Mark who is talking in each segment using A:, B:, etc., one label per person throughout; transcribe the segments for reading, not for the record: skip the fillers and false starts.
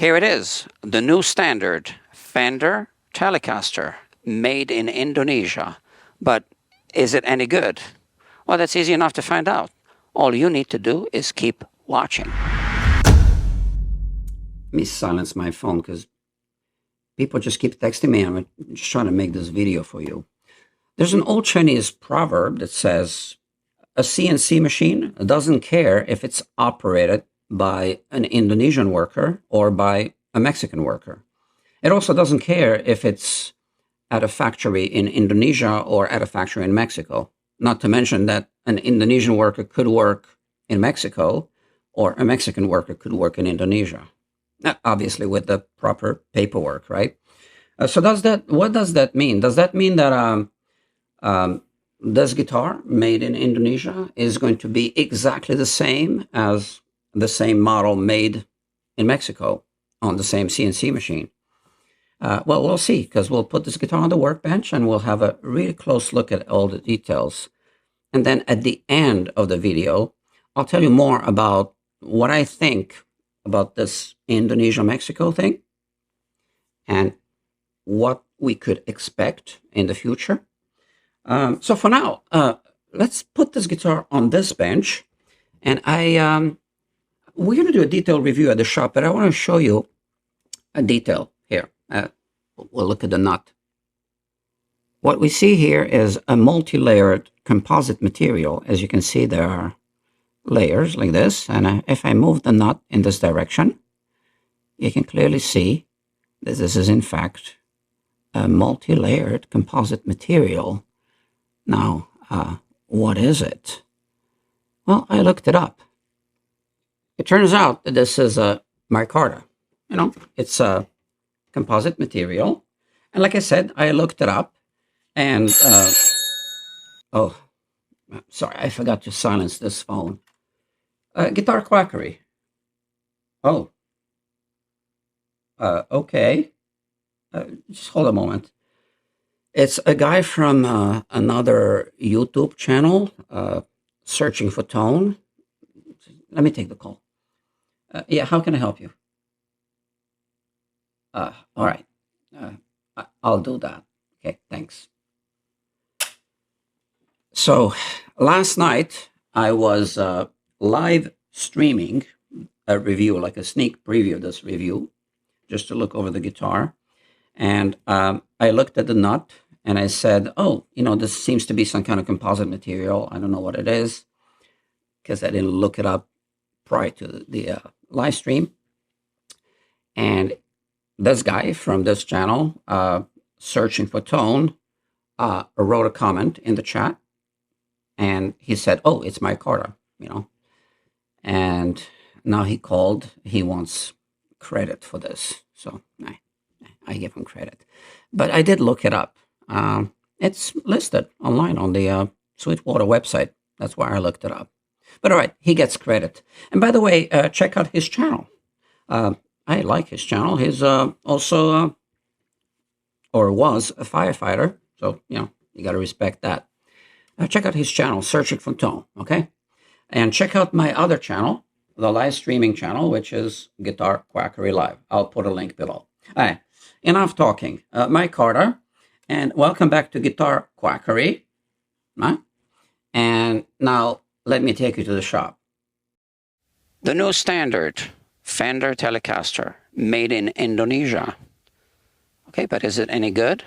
A: Here it is, the new standard Fender Telecaster, made in Indonesia. But is it any good? Well, that's easy enough to find out. All you need to do is keep watching. Let me silence my phone because people just keep texting me. I'm just trying to make this video for you. There's an old Chinese proverb that says, a CNC machine doesn't care if it's operated by an Indonesian worker or by a Mexican worker. It also doesn't care if it's at a factory in Indonesia or at a factory in Mexico. Not to mention that an Indonesian worker could work in Mexico or a Mexican worker could work in Indonesia. Obviously with the proper paperwork, right? So what does that mean? Does that mean that this guitar made in Indonesia is going to be exactly the same as the same model made in Mexico on the same CNC machine? Well, we'll see, because we'll put this guitar on the workbench and we'll have a really close look at all the details. And then at the end of the video, I'll tell you more about what I think about this Indonesia-Mexico thing and what we could expect in the future. So for now, let's put this guitar on this bench, and we're going to do a detailed review at the shop, but I want to show you a detail here. We'll look at the nut. What we see here is a multi-layered composite material. As you can see, there are layers like this, and if I move the nut in this direction, you can clearly see that this is in fact a multi-layered composite material. Now, what is it? Well, I looked it up. It turns out that this is a micarta. You know, it's a composite material. And like I said, I looked it up, and oh, sorry, I forgot to silence this phone. Guitar quackery. Oh. Okay. Just hold a moment. It's a guy from another YouTube channel, Searching for Tone. Let me take the call. Yeah, how can I help you? All right. I'll do that. Okay, thanks. So last night I was live streaming a review, like a sneak preview of this review, just to look over the guitar. And I looked at the nut and I said, oh, you know, this seems to be some kind of composite material. I don't know what it is, because I didn't look it up prior to the live stream. And this guy from this channel, Searching for Tone, wrote a comment in the chat. And he said, oh, it's micarta, you know. And now he called. He wants credit for this. So I give him credit. But I did look it up. It's listed online on the Sweetwater website. That's why I looked it up. But all right, he gets credit. And by the way, check out his channel. I like his channel. He's also, or was, a firefighter. So, you know, you got to respect that. Check out his channel, Searching for Tone, okay? And check out my other channel, the live streaming channel, which is Guitar Quackery Live. I'll put a link below. All right, enough talking. Micarta, and welcome back to Guitar Quackery. Right? And now let me take you to the shop. The new standard Fender Telecaster, made in Indonesia. Okay, but is it any good?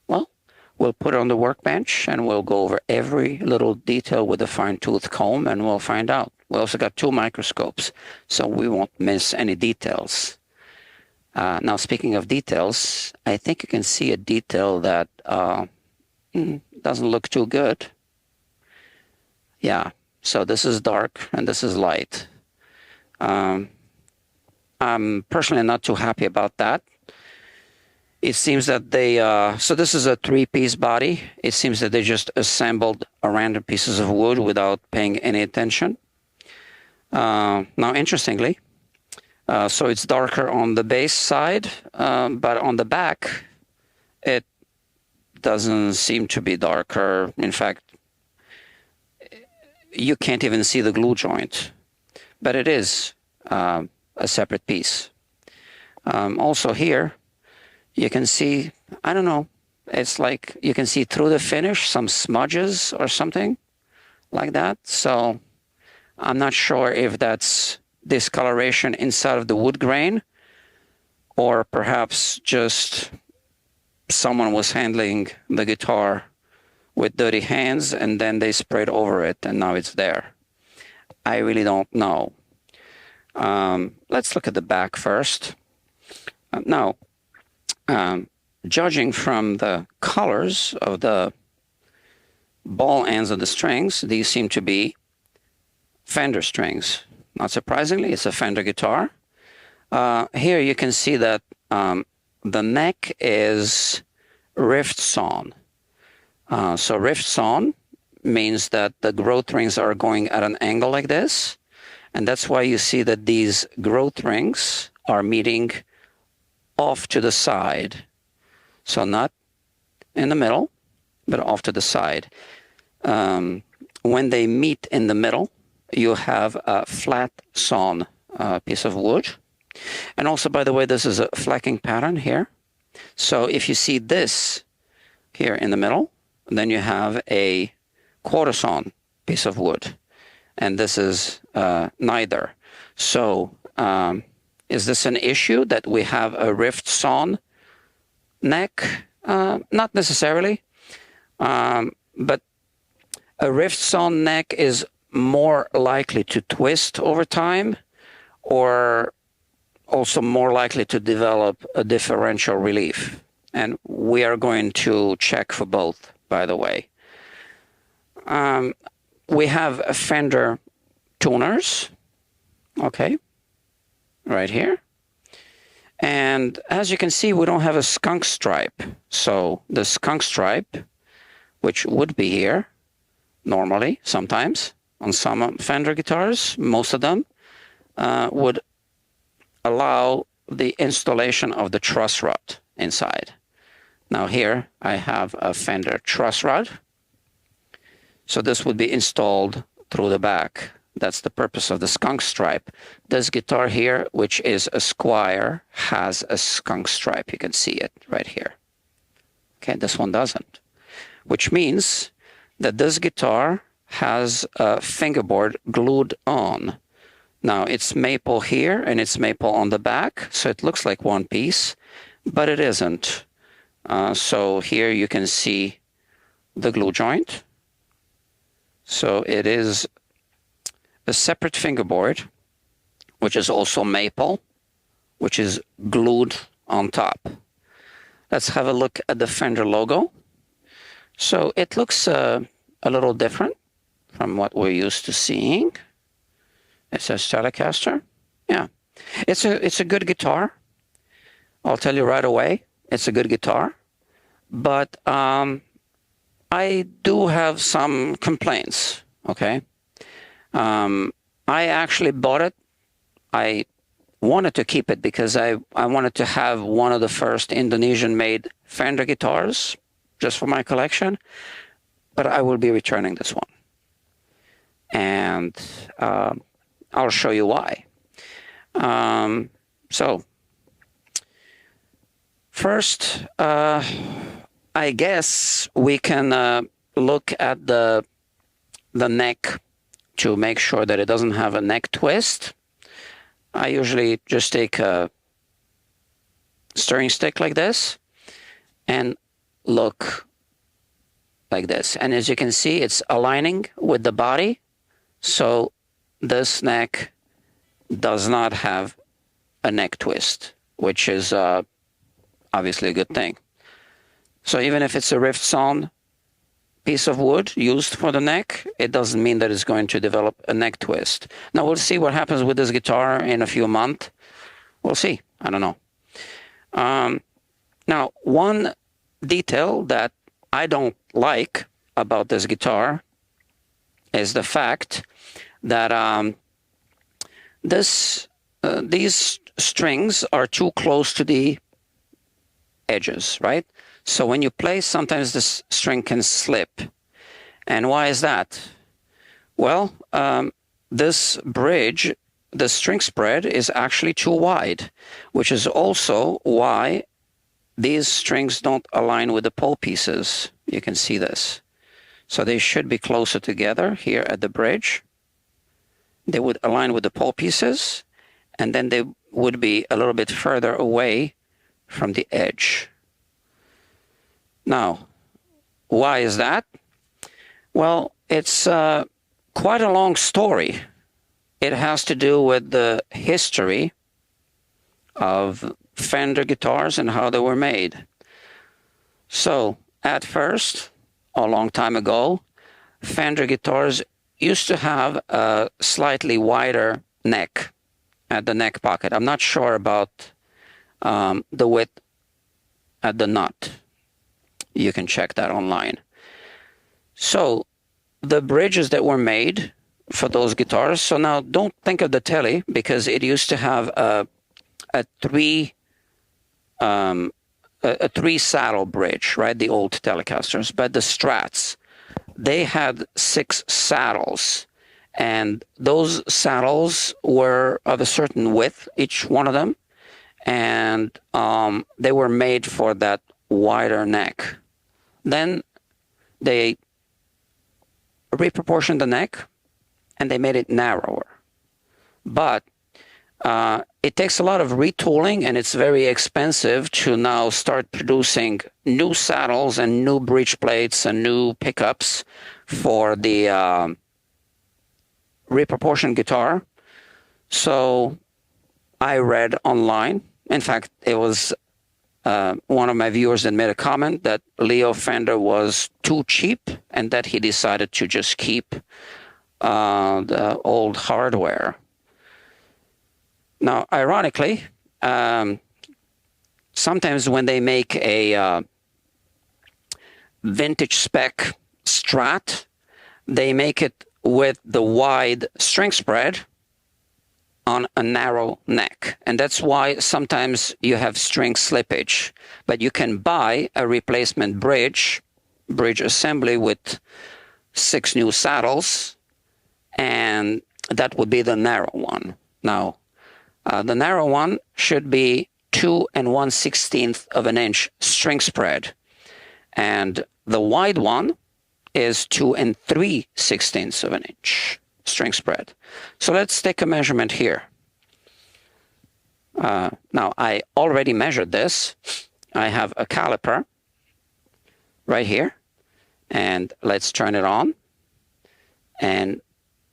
A: Well, we'll put it on the workbench and we'll go over every little detail with a fine-tooth comb and we'll find out. We also got 2 microscopes, so we won't miss any details. Now, speaking of details, I think you can see a detail that doesn't look too good. Yeah, so this is dark and this is light. I'm personally not too happy about that. It seems that they, so this is a 3-piece body. It seems that they just assembled a random pieces of wood without paying any attention. Now, interestingly, so it's darker on the bass side, but on the back, it doesn't seem to be darker. In fact, you can't even see the glue joint, but it is a separate piece. Also here, you can see, I don't know, it's like you can see through the finish some smudges or something like that. So I'm not sure if that's discoloration inside of the wood grain, or perhaps just someone was handling the guitar with dirty hands and then they sprayed over it and now it's there. I really don't know. Let's look at the back first. Now, judging from the colors of the ball ends of the strings, these seem to be Fender strings. Not surprisingly, it's a Fender guitar. Here you can see that the neck is rift sawn. So rift sawn means that the growth rings are going at an angle like this. And that's why you see that these growth rings are meeting off to the side. So not in the middle, but off to the side. When they meet in the middle, you have a flat sawn piece of wood. And also, by the way, this is a flacking pattern here. So if you see this here in the middle, then you have a quarter sawn piece of wood. And this is neither. So is this an issue that we have a rift sawn neck? Not necessarily. But a rift sawn neck is more likely to twist over time, or also more likely to develop a differential relief. And we are going to check for both, by the way. We have a Fender tuners, okay, right here. And as you can see, we don't have a skunk stripe. So the skunk stripe, which would be here normally, sometimes, on some Fender guitars, most of them, would allow the installation of the truss rod inside. Now here I have a Fender truss rod. So this would be installed through the back. That's the purpose of the skunk stripe. This guitar here, which is a Squire, has a skunk stripe. You can see it right here. Okay, this one doesn't. Which means that this guitar has a fingerboard glued on. Now it's maple here and it's maple on the back, so it looks like one piece, but it isn't. So here you can see the glue joint. So it is a separate fingerboard, which is also maple, which is glued on top. Let's have a look at the Fender logo. So it looks a little different from what we're used to seeing. It says Telecaster. Yeah, it's a good guitar. I'll tell you right away, it's a good guitar. But I do have some complaints, okay? I actually bought it. I wanted to keep it because I wanted to have one of the first Indonesian-made Fender guitars just for my collection, but I will be returning this one. And I'll show you why. So, first, I guess we can look at the neck to make sure that it doesn't have a neck twist. I usually just take a stirring stick like this and look like this. And as you can see, it's aligning with the body. So this neck does not have a neck twist, which is obviously a good thing. So even if it's a rift sawn piece of wood used for the neck, it doesn't mean that it's going to develop a neck twist. Now we'll see what happens with this guitar in a few months. We'll see. I don't know. Now, one detail that I don't like about this guitar is the fact that these strings are too close to the edges, right? So when you play, sometimes this string can slip. And why is that? Well, this bridge the string spread is actually too wide, which is also why these strings don't align with the pole pieces. You can see this. So they should be closer together here at the bridge. They would align with the pole pieces, and then they would be a little bit further away from the edge. Now, why is that? Well, it's quite a long story. It has to do with the history of Fender guitars and how they were made. So, at first, a long time ago, Fender guitars used to have a slightly wider neck at the neck pocket. I'm not sure about the width at the nut. You can check that online. So the bridges that were made for those guitars, so now don't think of the Tele, because it used to have a three saddle bridge, right? The old Telecasters, but the Strats, they had 6 saddles, and those saddles were of a certain width, each one of them, and they were made for that wider neck. Then they reproportioned the neck and they made it narrower. But it takes a lot of retooling, and it's very expensive to now start producing new saddles and new bridge plates and new pickups for the reproportioned guitar. So I read online. In fact, it was one of my viewers that made a comment that Leo Fender was too cheap and that he decided to just keep the old hardware. Now, ironically, sometimes when they make a vintage spec Strat, they make it with the wide string spread on a narrow neck. And that's why sometimes you have string slippage. But you can buy a replacement bridge assembly with 6 new saddles, and that would be the narrow one. Now, the narrow one should be 2 1/16 of an inch string spread, and the wide one is 2 3/16 of an inch string spread. So let's take a measurement here. Now, I already measured this. I have a caliper right here, and let's turn it on, and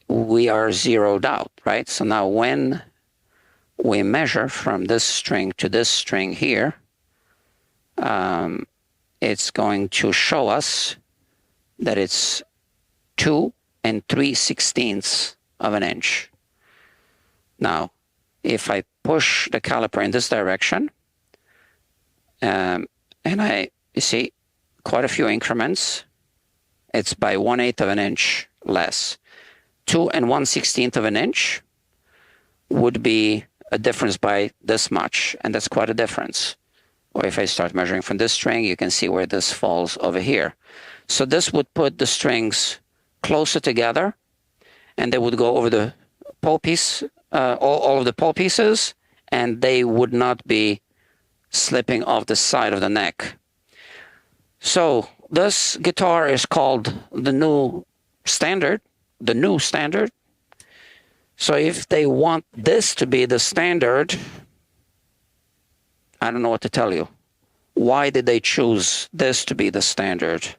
A: we are zeroed out, right? So now when we measure from this string to this string here, it's going to show us that it's 2 3/16 of an inch. Now, if I push the caliper in this direction, and you see quite a few increments, it's by 1/8 of an inch less. 2 1/16 of an inch would be a difference by this much, and that's quite a difference. Or if I start measuring from this string, you can see where this falls over here. So this would put the strings closer together, and they would go over the pole piece, all of the pole pieces, and they would not be slipping off the side of the neck. So this guitar is called the new standard, So if they want this to be the standard, I don't know what to tell you. Why did they choose this to be the standard?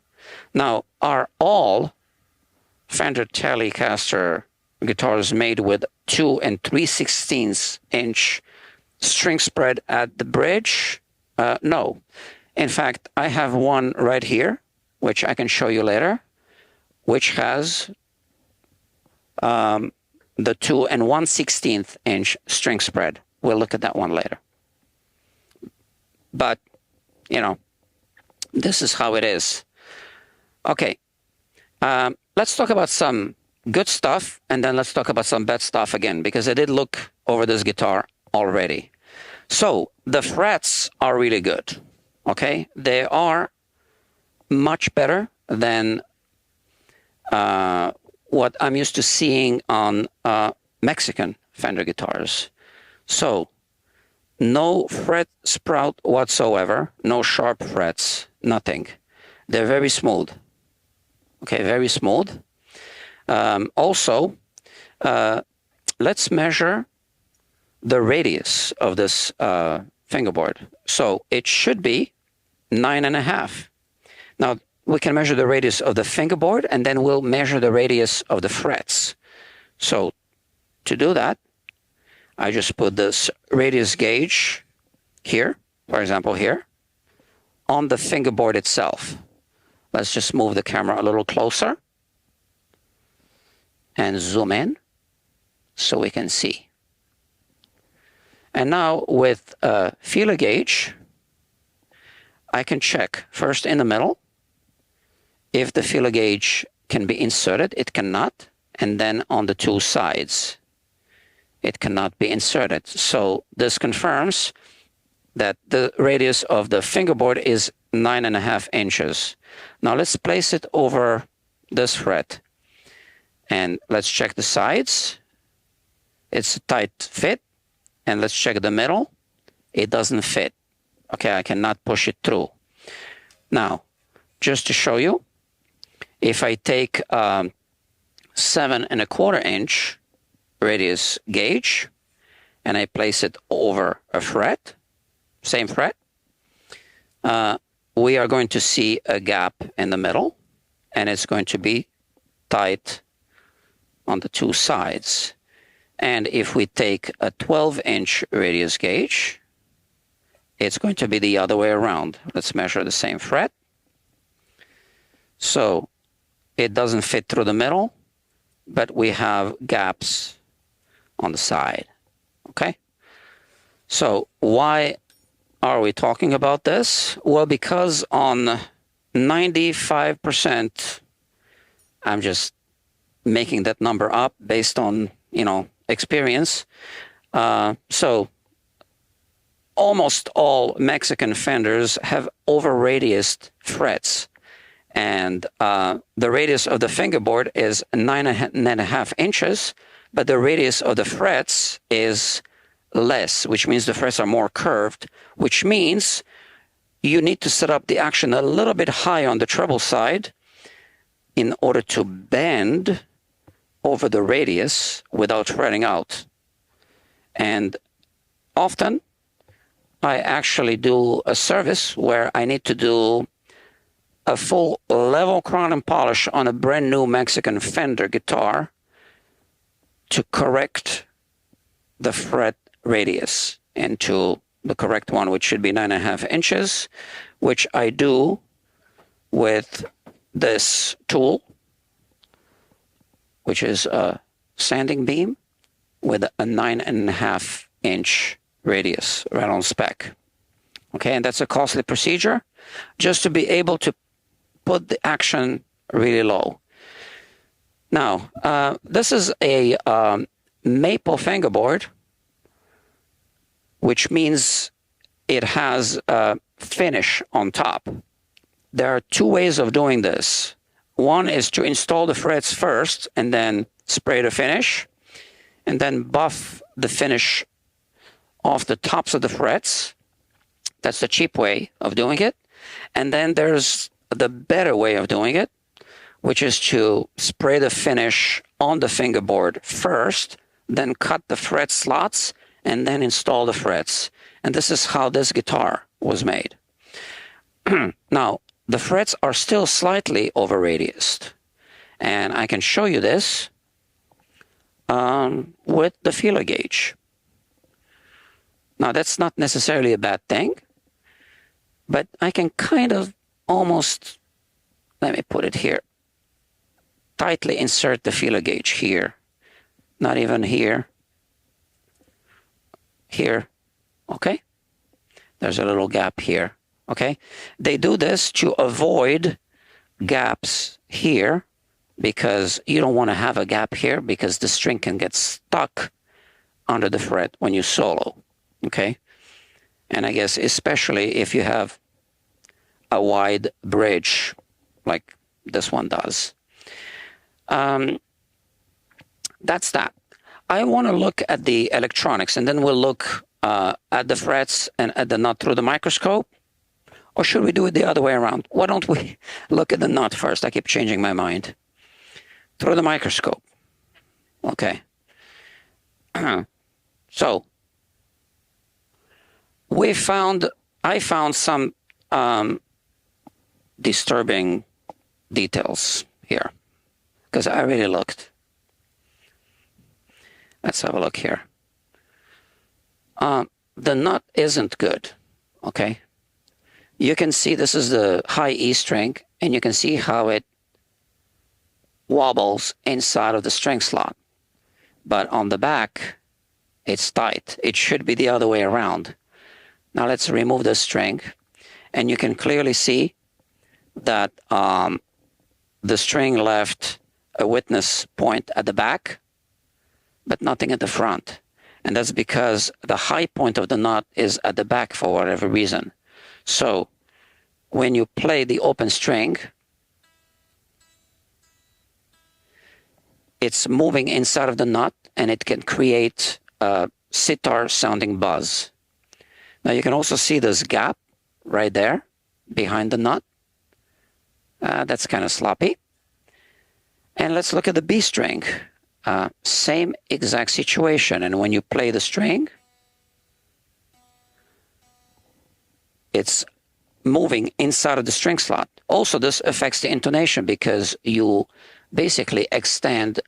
A: Now, are all Fender Telecaster guitars made with 2 3/16 inch string spread at the bridge? No. In fact, I have one right here, which I can show you later, which has the 2 1/16 inch string spread. We'll look at that one later. But, you know, this is how it is. Okay, let's talk about some good stuff, and then let's talk about some bad stuff again, because I did look over this guitar already. So the frets are really good, okay? They are much better than what I'm used to seeing on Mexican Fender guitars. So no fret sprout whatsoever, no sharp frets, nothing. They're very smooth. Okay, very smooth. Also, let's measure the radius of this fingerboard. So it should be 9.5. Now we can measure the radius of the fingerboard, and then we'll measure the radius of the frets. So to do that, I just put this radius gauge here, for example here, on the fingerboard itself. Let's just move the camera a little closer and zoom in so we can see. And now with a feeler gauge, I can check first in the middle if the feeler gauge can be inserted. It cannot. And then on the two sides, it cannot be inserted. So this confirms that the radius of the fingerboard is 9.5 inches. Now let's place it over this fret. And let's check the sides. It's a tight fit. And let's check the middle. It doesn't fit. Okay, I cannot push it through. Now, just to show you, if I take 7.25 inch radius gauge and I place it over a fret, same fret, we are going to see a gap in the middle, and it's going to be tight on the two sides. And if we take a 12-inch radius gauge, it's going to be the other way around. Let's measure the same fret. So it doesn't fit through the middle, but we have gaps on the side. Okay? So why are we talking about this? Well, because on 95%, I'm just making that number up based on, experience. So almost all Mexican Fenders have over-radiused frets. And the radius of the fingerboard is 9.5 inches, but the radius of the frets is less, which means the frets are more curved, which means you need to set up the action a little bit high on the treble side in order to bend over the radius without fretting out. And often I actually do a service where I need to do a full level crown and polish on a brand new Mexican Fender guitar to correct the fret radius into the correct one, which should be 9.5 inches, which I do with this tool, which is a sanding beam with a 9.5 inch radius right on spec. Okay, and that's a costly procedure just to be able to put the action really low. Now, this is a maple fingerboard, which means it has a finish on top. There are two ways of doing this. One is to install the frets first and then spray the finish, and then buff the finish off the tops of the frets. That's the cheap way of doing it. And then there's the better way of doing it, which is to spray the finish on the fingerboard first, then cut the fret slots, and then install the frets. And this is how this guitar was made. Now, the frets are still slightly over-radiused. And I can show you this with the feeler gauge. Now, that's not necessarily a bad thing, but I can kind of almost, let me put it here, tightly insert the feeler gauge here. Not even here. Here. Okay? There's a little gap here. Okay? They do this to avoid gaps here, because you don't want to have a gap here because the string can get stuck under the fret when you solo. Okay? And I guess especially if you have a wide bridge like this one does. That's that. I want to look at the electronics, and then we'll look at the frets and at the nut through the microscope. Or should we do it the other way around? Why don't we look at the nut first? I keep changing my mind. Through the microscope. Okay. So, I found some disturbing details here, because I really looked. Let's have a look here. The nut isn't good, okay? You can see this is the high E string, and you can see how it wobbles inside of the string slot. But on the back, it's tight. It should be the other way around. Now let's remove the string, and you can clearly see that the string left a witness point at the back, but nothing at the front. And that's because the high point of the nut is at the back for whatever reason. So when you play the open string, it's moving inside of the nut, and it can create a sitar sounding buzz. Now you can also see this gap right there behind the nut. That's kind of sloppy. And let's look at the B string. Same exact situation. And when you play the string, it's moving inside of the string slot. Also, this affects the intonation because you basically extend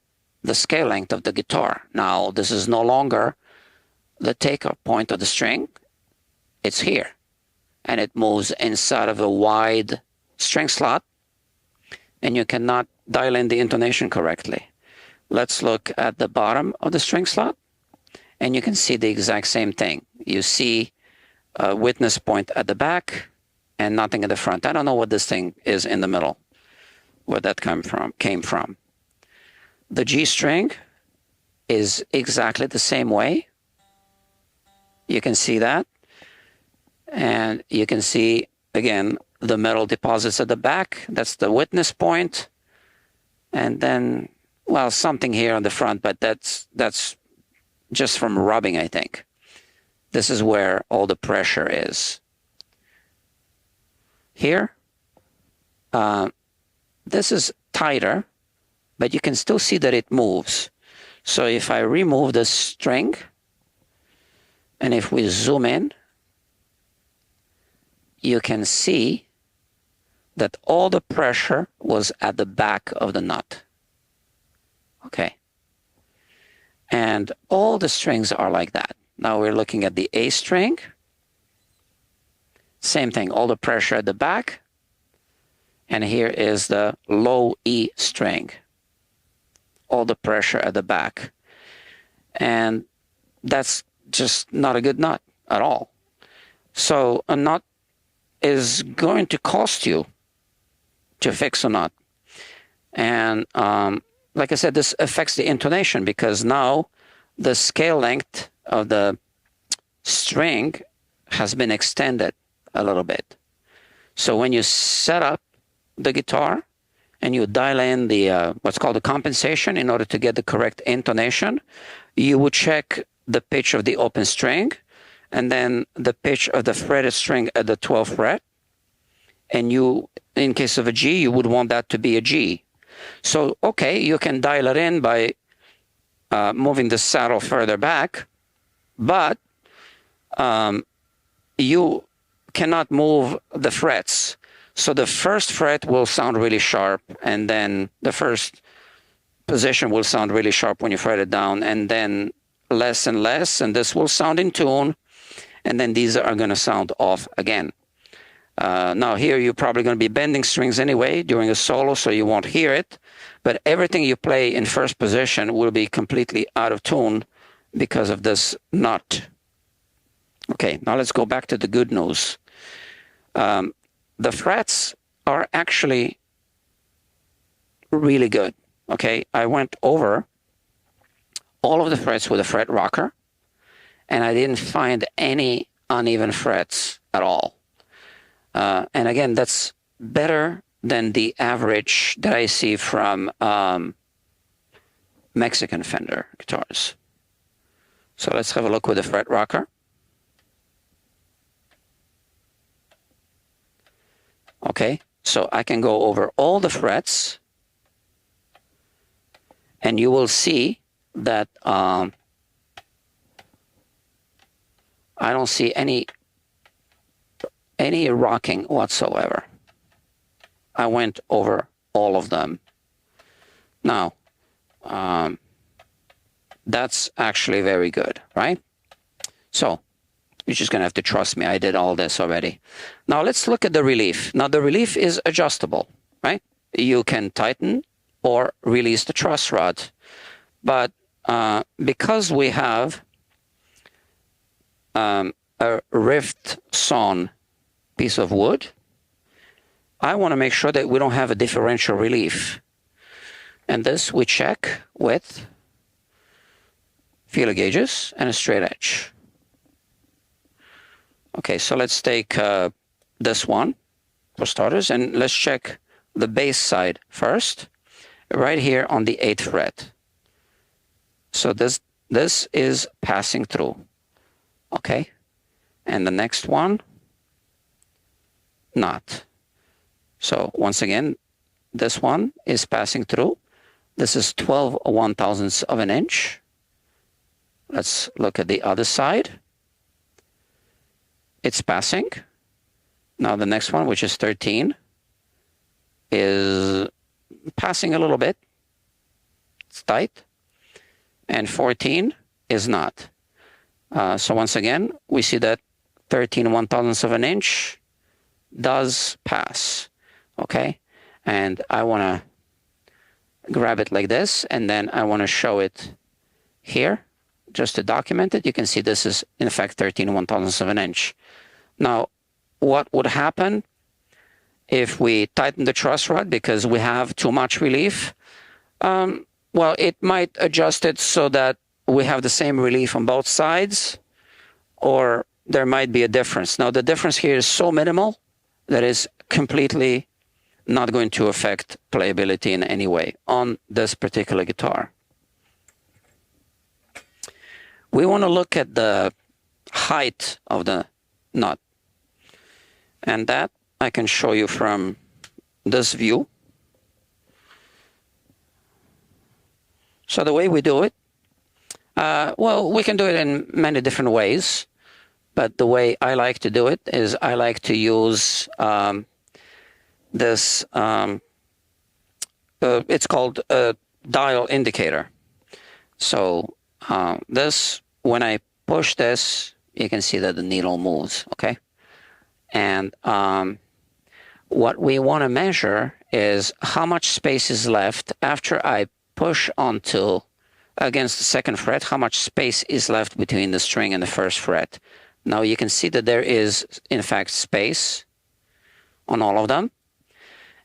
A: the scale length of the guitar. Now, this is no longer the takeoff point of the string. It's here. And it moves inside of a wide string slot, and you cannot dial in the intonation correctly. Let's look at the bottom of the string slot, and you can see the exact same thing. You see a witness point at the back and nothing at the front. I don't know what this thing is in the middle, where that came from. The G string is exactly the same way. You can see that. And you can see, again, the metal deposits at the back. That's the witness point. And then, well, something here on the front, but that's just from rubbing, I think. This is where all the pressure is. Here, this is tighter, but you can still see that it moves. So if I remove the string, and if we zoom in, you can see that all the pressure was at the back of the nut. Okay. And all the strings are like that. Now we're looking at the A string. Same thing, all the pressure at the back. And here is the low E string. All the pressure at the back. And that's just not a good nut at all. So a nut is going to cost you to fix a nut. And like I said, this affects the intonation because now the scale length of the string has been extended a little bit. So when you set up the guitar and you dial in the what's called the compensation in order to get the correct intonation, you would check the pitch of the open string and then the pitch of the fretted string at the 12th fret. And you, in case of a G, you would want that to be a G. So, okay, you can dial it in by moving the saddle further back, but you cannot move the frets. So the first fret will sound really sharp, and then the first position will sound really sharp when you fret it down, and then less and less, and this will sound in tune, and then these are going to sound off again. Now here you're probably going to be bending strings anyway during a solo, so you won't hear it, but everything you play in first position will be completely out of tune because of this nut. Okay, now let's go back to the good news. The frets are actually really good. Okay, I went over all of the frets with a fret rocker, and I didn't find any uneven frets at all. And again, that's better than the average that I see from Mexican Fender guitars. So let's have a look with the fret rocker. Okay, so I can go over all the frets, and you will see that I don't see any rocking whatsoever. I went over all of them. Now, that's actually very good, right? So you're just going to have to trust me. I did all this already. Now let's look at the relief. Now the relief is adjustable, right? You can tighten or release the truss rod. But because we have a rift sawn piece of wood, I want to make sure that we don't have a differential relief. And this we check with feeler gauges and a straight edge. Okay, so let's take this one for starters, and let's check the bass side first, right here on the 8th fret. So this is passing through, okay? And the next one, not. So once again, this one is passing through. This is 12 1/1000ths of an inch. Let's look at the other side. It's passing. Now the next one, which is 13, is passing a little bit. It's tight. And 14 is not. So once again, we see that 13 1/1000ths of an inch does pass, okay? And I want to grab it like this, and then I want to show it here, just to document it. You can see this is, in fact, 13 1/1000ths of an inch. Now, what would happen if we tighten the truss rod because we have too much relief? Well, it might adjust it so that we have the same relief on both sides, or there might be a difference. Now, the difference here is so minimal that is completely not going to affect playability in any way on this particular guitar. We want to look at the height of the nut, and that I can show you from this view. So the way we do it, well, we can do it in many different ways, but the way I like to do it is I like to use this, it's called a dial indicator. So this, when I push this, you can see that the needle moves, okay? And what we want to measure is how much space is left after I push onto against the 2nd fret, how much space is left between the string and the 1st fret. Now you can see that there is, in fact, space on all of them.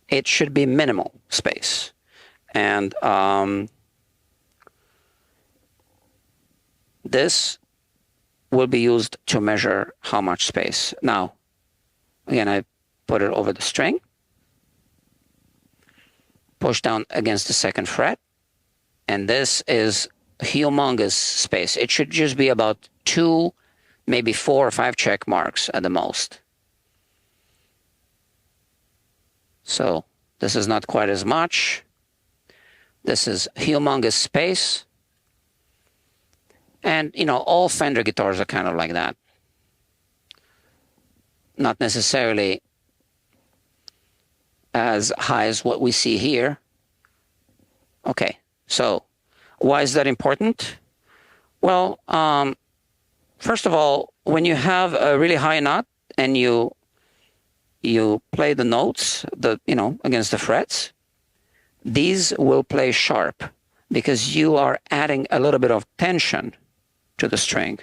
A: It should be minimal space. And this will be used to measure how much space. Now, again, I put it over the string, push down against the 2nd fret, and this is humongous space. It should just be about 2, maybe 4 or 5 check marks at the most. So this is not quite as much. This is humongous space. And, you know, all Fender guitars are kind of like that. Not necessarily as high as what we see here. Okay, so why is that important? Well, first of all, when you have a really high nut and you play the notes, against the frets, these will play sharp because you are adding a little bit of tension to the string.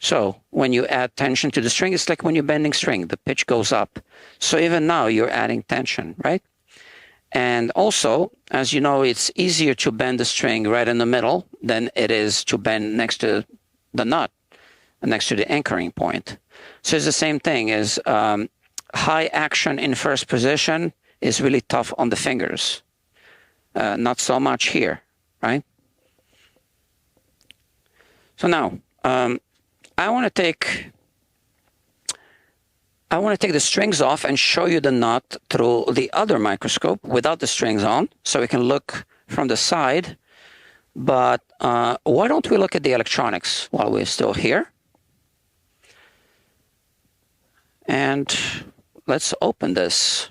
A: So when you add tension to the string, it's like when you're bending string, the pitch goes up. So even now you're adding tension, right? And also, as you know, it's easier to bend the string right in the middle than it is to bend next to the nut, next to the anchoring point. So it's the same thing as high action in first position is really tough on the fingers. Not so much here, right? So now, I want to take the strings off and show you the nut through the other microscope without the strings on, so we can look from the side. But why don't we look at the electronics while we're still here? And let's open this.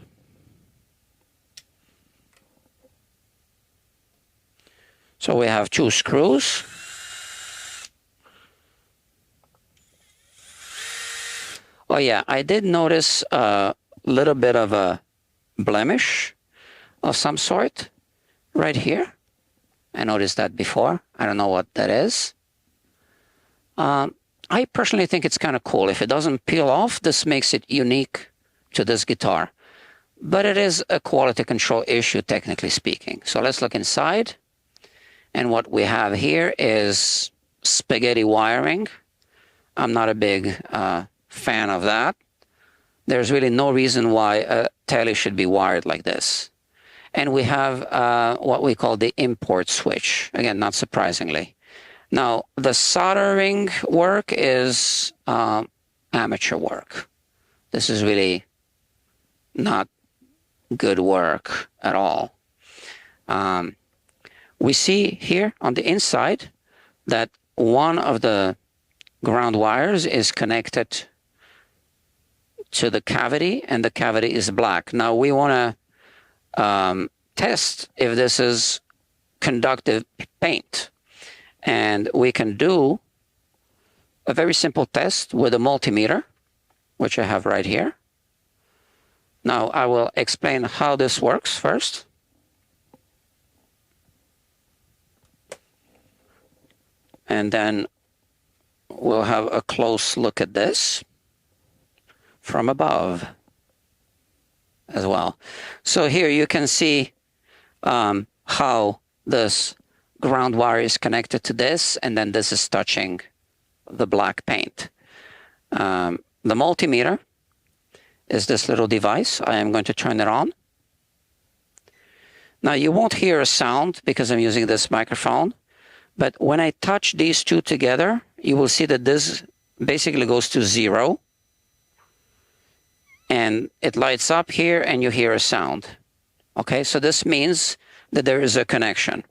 A: So we have 2 screws. Oh yeah, I did notice a little bit of a blemish of some sort right here. I noticed that before. I don't know what that is. I personally think it's kind of cool. If it doesn't peel off, this makes it unique to this guitar. But it is a quality control issue, technically speaking. So let's look inside. And what we have here is spaghetti wiring. I'm not a big fan of that. There's really no reason why a Tele should be wired like this. And we have what we call the import switch. Again, not surprisingly. Now, the soldering work is amateur work. This is really not good work at all. We see here on the inside that one of the ground wires is connected to the cavity, and the cavity is black. Now, we want to test if this is conductive paint. And we can do a very simple test with a multimeter, which I have right here. Now, I will explain how this works first. And then we'll have a close look at this from above as well. So here you can see how this ground wire is connected to this, and then this is touching the black paint. The multimeter is this little device. I am going to turn it on. Now, you won't hear a sound because I'm using this microphone, but when I touch these two together, you will see that this basically goes to 0, and it lights up here, and you hear a sound. Okay, so this means that there is a connection.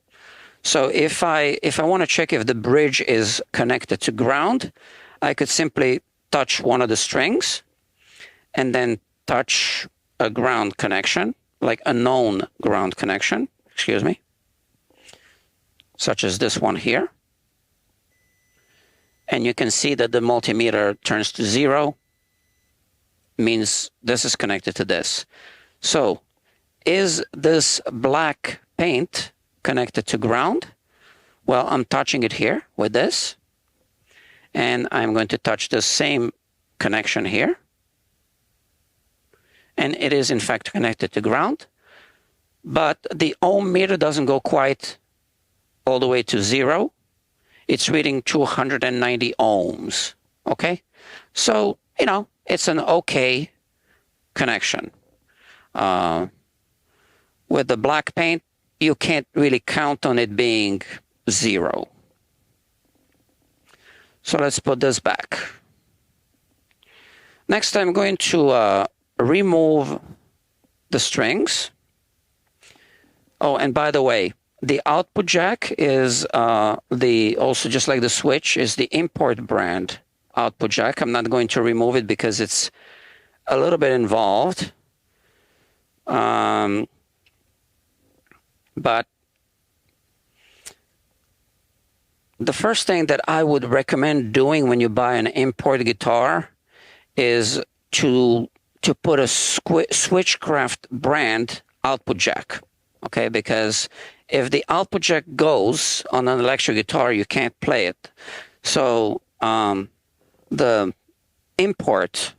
A: So if I want to check if the bridge is connected to ground, I could simply touch one of the strings and then touch a ground connection, like a known ground connection, excuse me, such as this one here. And you can see that the multimeter turns to 0, means this is connected to this. So is this black paint connected to ground? Well, I'm touching it here with this, and I'm going to touch the same connection here, and it is in fact connected to ground, but the ohm meter doesn't go quite all the way to 0. It's reading 290 ohms. Okay, so it's an okay connection. With the black paint, you can't really count on it being 0. So let's put this back. Next, I'm going to remove the strings. Oh, and by the way, the output jack is also just like the switch, is the import brand output jack. I'm not going to remove it because it's a little bit involved. But the first thing that I would recommend doing when you buy an import guitar is to put a Switchcraft brand output jack, okay? Because if the output jack goes on an electric guitar, you can't play it. So the import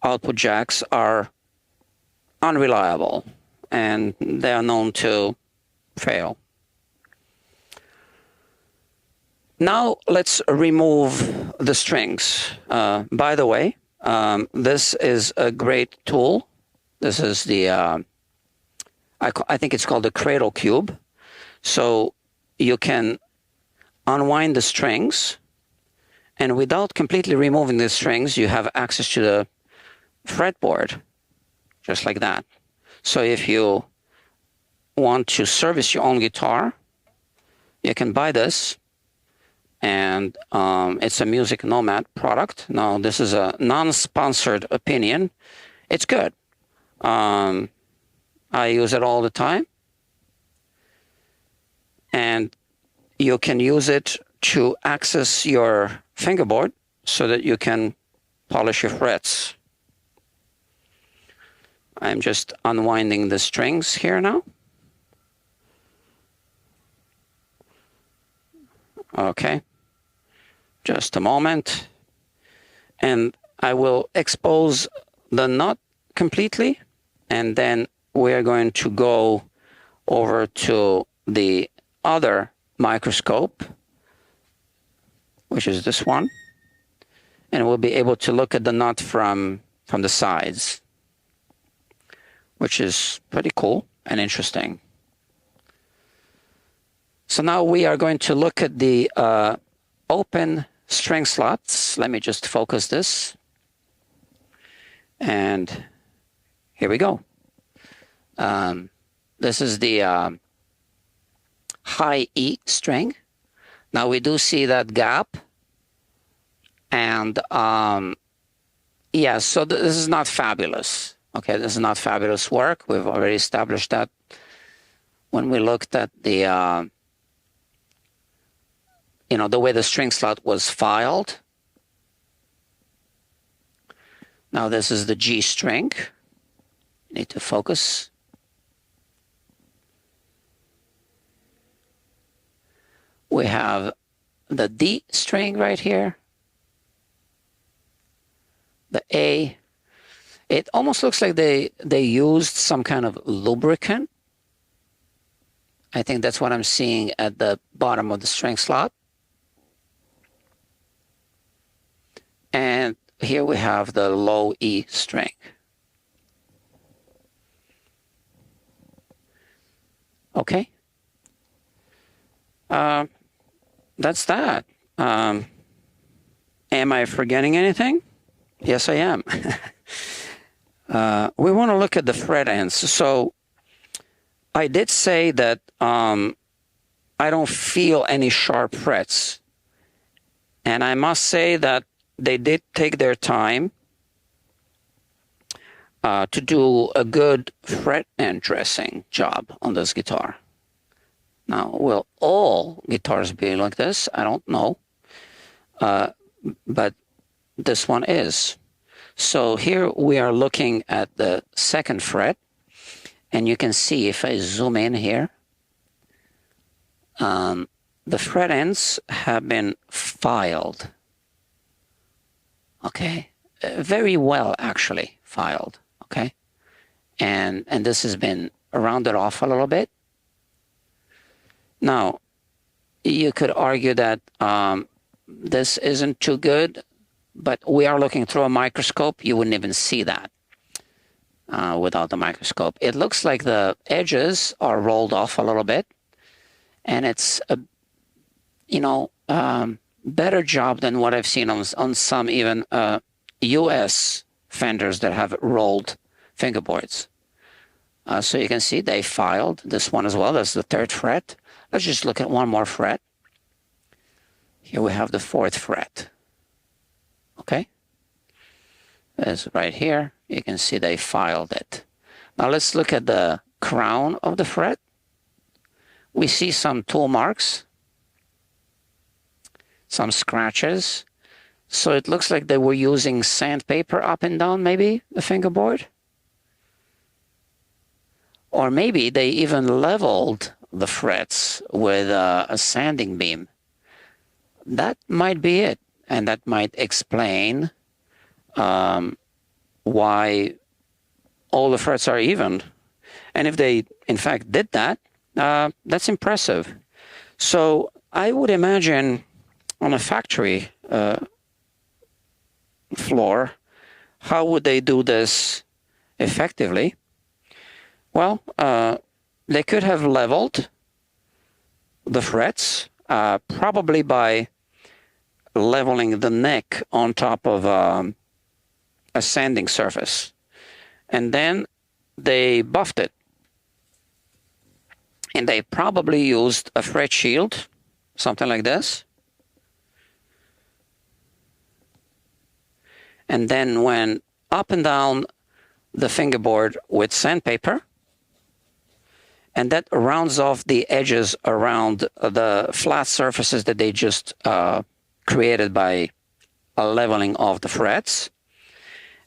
A: output jacks are unreliable, and they are known to fail. Now let's remove the strings. By the way, this is a great tool. This is the, I think it's called the cradle cube. So you can unwind the strings And without completely removing the strings, you have access to the fretboard, just like that. So if you want to service your own guitar, you can buy this, and it's a Music Nomad product. Now, this is a non-sponsored opinion. It's good. I use it all the time, and you can use it to access your fingerboard so that you can polish your frets. I'm just unwinding the strings here now. Okay, just a moment. And I will expose the nut completely, and then we're going to go over to the other microscope, which is this one, and we'll be able to look at the nut from the sides, which is pretty cool and interesting. So now we are going to look at the open string slots. Let me just focus this. And here we go. This is the high E string. Now we do see that gap. And yeah, so this is not fabulous. Okay, this is not fabulous work. We've already established that when we looked at the the way the string slot was filed. Now this is the G string. Need to focus. We have the D string right here. The A. It almost looks like they used some kind of lubricant. I think that's what I'm seeing at the bottom of the string slot. And here we have the low E string. Okay. That's that. Am I forgetting anything? Yes, I am. We want to look at the fret ends. So I did say that I don't feel any sharp frets. And I must say that they did take their time to do a good fret end dressing job on this guitar. Now, will all guitars be like this? I don't know. But this one is. So here we are looking at the second fret, and you can see if I zoom in here, the fret ends have been filed. Okay, very well actually filed. Okay, and this has been rounded off a little bit. Now, you could argue that this isn't too good, but we are looking through a microscope. You wouldn't even see that without the microscope. It looks like the edges are rolled off a little bit, and it's a better job than what I've seen on some even U.S. Fenders that have rolled fingerboards. So you can see they filed this one as well. That's the third fret. Let's just look at one more fret. Here we have the fourth fret. Okay? That's right here. You can see they filed it. Now let's look at the crown of the fret. We see some tool marks, some scratches. So it looks like they were using sandpaper up and down, maybe, the fingerboard. Or maybe they even leveled the frets with a sanding beam. That might be it. And that might explain why all the frets are even. And if they, in fact, did that, that's impressive. So I would imagine on a factory floor, how would they do this effectively? Well, they could have leveled the frets, probably by leveling the neck on top of a sanding surface. And then they buffed it. And they probably used a fret shield, something like this. And then went up and down the fingerboard with sandpaper. And that rounds off the edges around the flat surfaces that they just created by a leveling of the frets.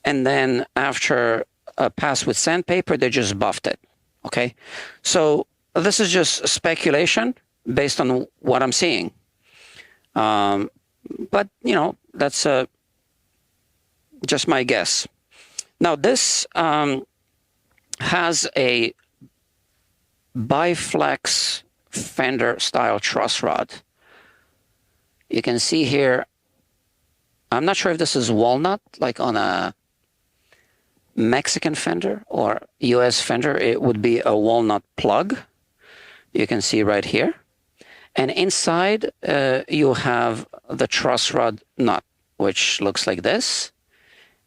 A: And then after a pass with sandpaper, they just buffed it. Okay, so this is just speculation based on what I'm seeing. But, you know, that's just my guess. Now, this has a biflex Fender style truss rod. You can see here, I'm not sure if this is walnut, like on a Mexican Fender or US Fender, it would be a walnut plug. You can see right here. And inside, you have the truss rod nut, which looks like this.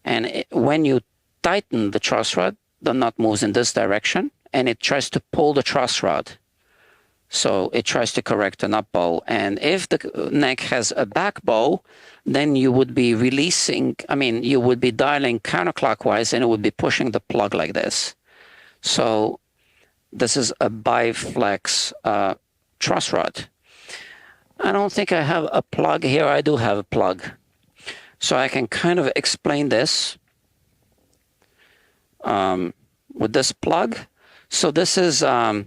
A: And when you tighten the truss rod, the nut moves in this direction, and it tries to pull the truss rod. So it tries to correct an up bow. And if the neck has a back bow, then you would be releasing, you would be dialing counterclockwise, and it would be pushing the plug like this. So this is a biflex truss rod. I don't think I have a plug here. I do have a plug. So I can kind of explain this with this plug. So this is a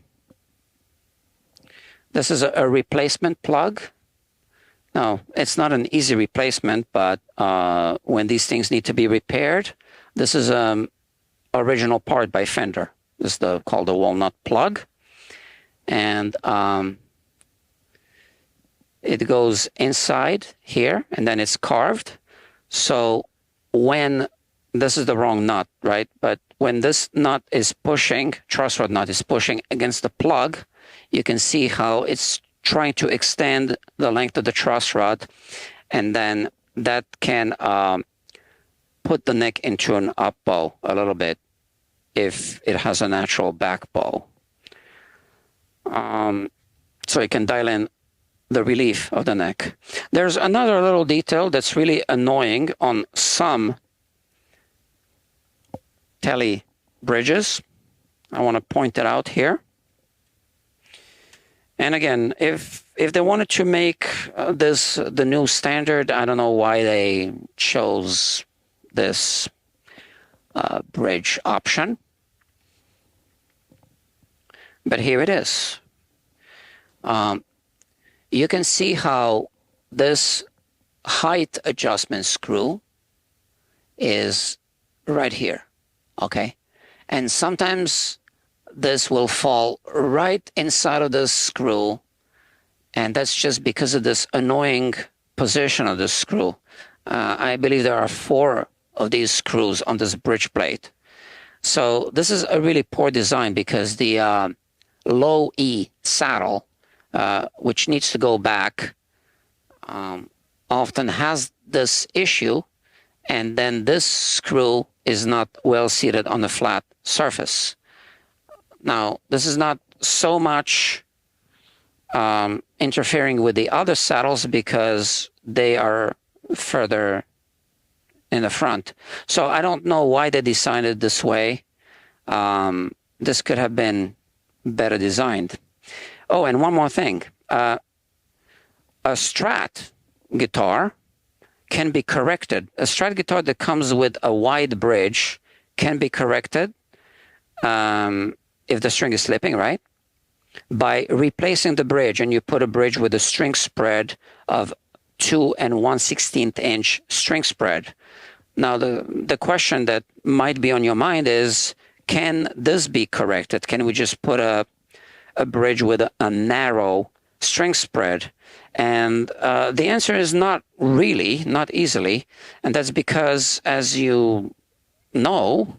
A: replacement plug. Now, it's not an easy replacement, but when these things need to be repaired, this is an original part by Fender. This is called the walnut plug. And it goes inside here, and then it's carved. So when, this is the wrong nut, right? But when this nut is pushing, truss rod nut is pushing against the plug, you can see how it's trying to extend the length of the truss rod, and then that can put the neck into an up bow a little bit if it has a natural back bow. So it can dial in the relief of the neck. There's another little detail that's really annoying on some Tele bridges. I want to point it out here. And again, if they wanted to make this the new standard, I don't know why they chose this bridge option. But here it is. You can see how this height adjustment screw is right here, okay? And sometimes this will fall right inside of this screw, and that's just because of this annoying position of the screw. I believe there are 4 of these screws on this bridge plate. So this is a really poor design because the low E saddle, which needs to go back, often has this issue, and then this screw is not well seated on the flat surface. Now, this is not so much interfering with the other saddles because they are further in the front. So I don't know why they designed it this way. This could have been better designed. Oh, and one more thing. A Strat guitar can be corrected. A Strat guitar that comes with a wide bridge can be corrected if the string is slipping, right? By replacing the bridge, and you put a bridge with a string spread of 2 1/16 inch string spread. Now, the question that might be on your mind is, can this be corrected? Can we just put a bridge with a narrow string spread? And the answer is not really, not easily. And that's because, as you know,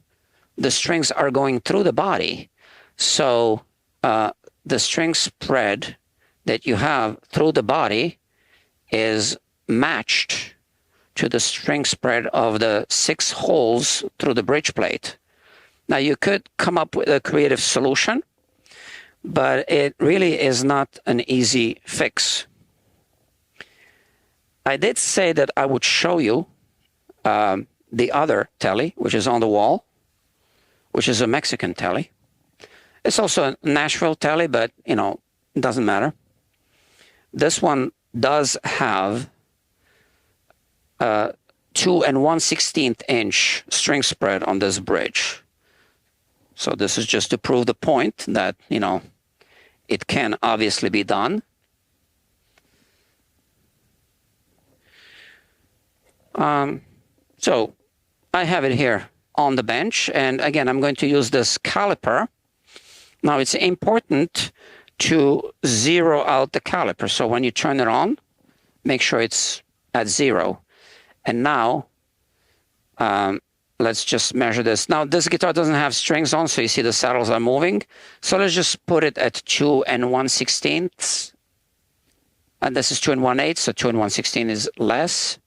A: the strings are going through the body. So the string spread that you have through the body is matched to the string spread of the 6 holes through the bridge plate. Now you could come up with a creative solution, but it really is not an easy fix. I did say that I would show you the other tele, which is on the wall, which is a Mexican tele. It's also a Nashville tele, but, you know, it doesn't matter. This one does have 2 1/16 inch string spread on this bridge. So this is just to prove the point that, you know, it can obviously be done. So I have it here on the bench, and again, I'm going to use this caliper. Now it's important to zero out the caliper. So when you turn it on, make sure it's at 0. And now, let's just measure this. Now this guitar doesn't have strings on, so you see the saddles are moving. So let's just put it at 2 1/16. And this is 2 1/8, so 2 1/16 is less.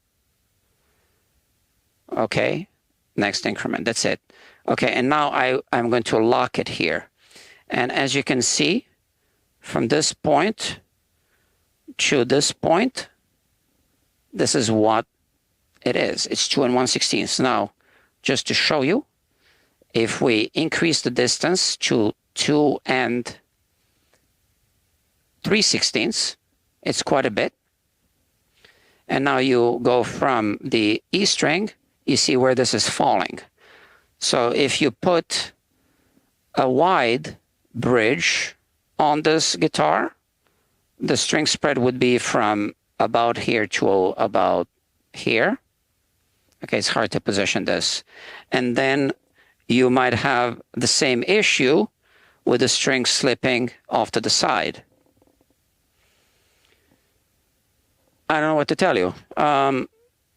A: Okay, next increment, that's it. Okay, and now I'm going to lock it here. And as you can see, from this point to this point, this is what it is. It's 2 1/16. So now, just to show you, if we increase the distance to 2 3/16, it's quite a bit. And now you go from the E string, you see where this is falling. So if you put a wide bridge on this guitar, the string spread would be from about here to about here. Okay, it's hard to position this. And then you might have the same issue with the string slipping off to the side. I don't know what to tell you.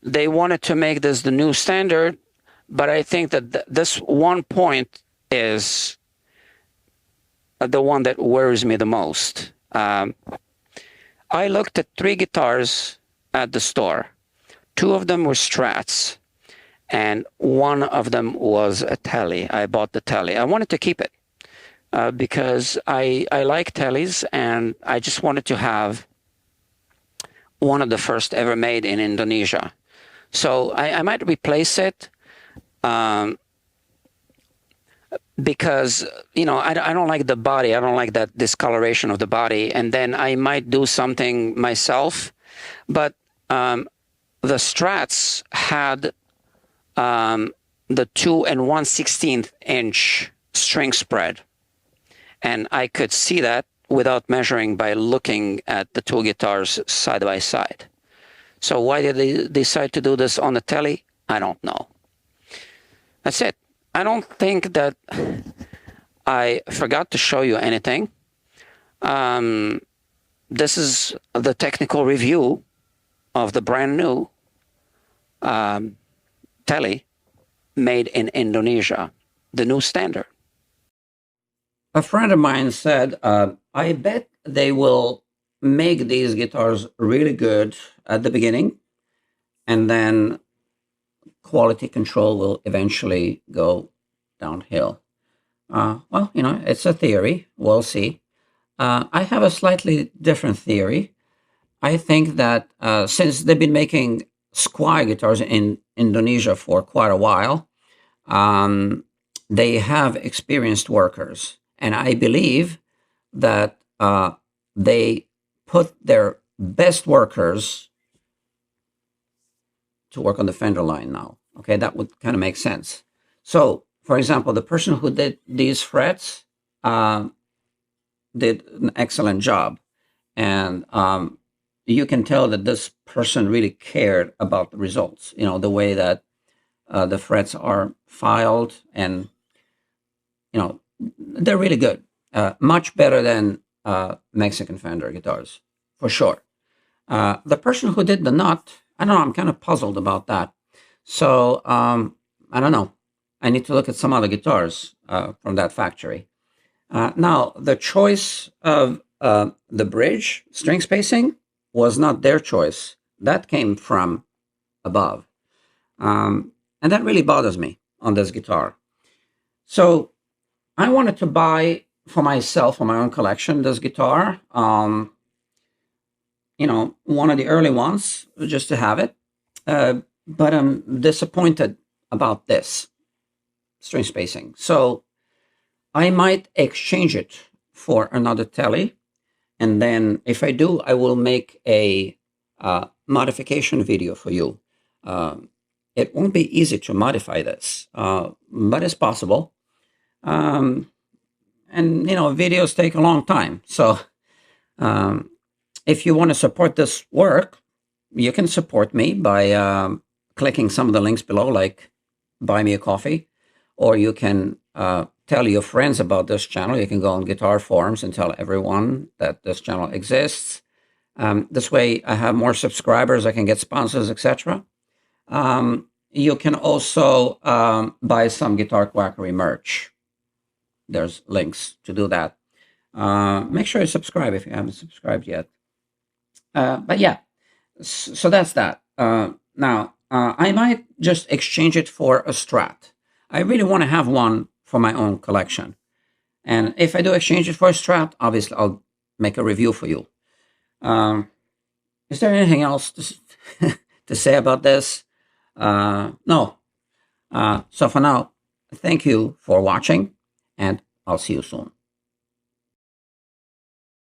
A: They wanted to make this the new standard, but I think that this one point is the one that worries me the most. I looked at 3 guitars at the store. 2 of them were Strats, and 1 of them was a Tele. I bought the Tele. I wanted to keep it because I like Teles, and I just wanted to have one of the first ever made in Indonesia. So I might replace it because, you know, I don't like the body. I don't like that discoloration of the body. And then I might do something myself. But the Strats had the 2 1/16 inch string spread. And I could see that without measuring by looking at the 2 guitars side by side. So why did they decide to do this on the Tele? I don't know. That's it. I don't think that I forgot to show you anything. This is the technical review of the brand new Tele made in Indonesia, the new standard. A friend of mine said, I bet they will make these guitars really good at the beginning, and then quality control will eventually go downhill. Well, you know, it's a theory. We'll see. I have a slightly different theory. I think that since they've been making Squire guitars in Indonesia for quite a while, they have experienced workers. And I believe that they put their best workers to work on the Fender line now. Okay, that would kind of make sense. So, for example, the person who did these frets did an excellent job. And you can tell that this person really cared about the results, you know, the way that the frets are filed, and, you know, they're really good. Much better than Mexican Fender guitars, for sure. The person who did the nut, I don't know, I'm kind of puzzled about that. So, I don't know. I need to look at some other guitars from that factory. Now, the choice of the bridge string spacing was not their choice. that came from above. And that really bothers me on this guitar. So I wanted to buy for myself, for my own collection, this guitar. One of the early ones, just to have it. But I'm disappointed about this string spacing. So I might exchange it for another Tele. And then if I do, I will make a modification video for you. It won't be easy to modify this, but it's possible. And, videos take a long time. So if you want to support this work, you can support me by clicking some of the links below, like buy me a coffee, or you can tell your friends about this channel. You can go on guitar forums and tell everyone that this channel exists. This way I have more subscribers, I can get sponsors, etc. You can also buy some Guitar Quackery merch. There's links to do that. Make sure you subscribe if you haven't subscribed yet. But yeah, so that's that. Now, I might just exchange it for a Strat. I really want to have one for my own collection. And if I do exchange it for a Strat, obviously I'll make a review for you. Is there anything else to say about this? No. So for now, thank you for watching, and I'll see you soon.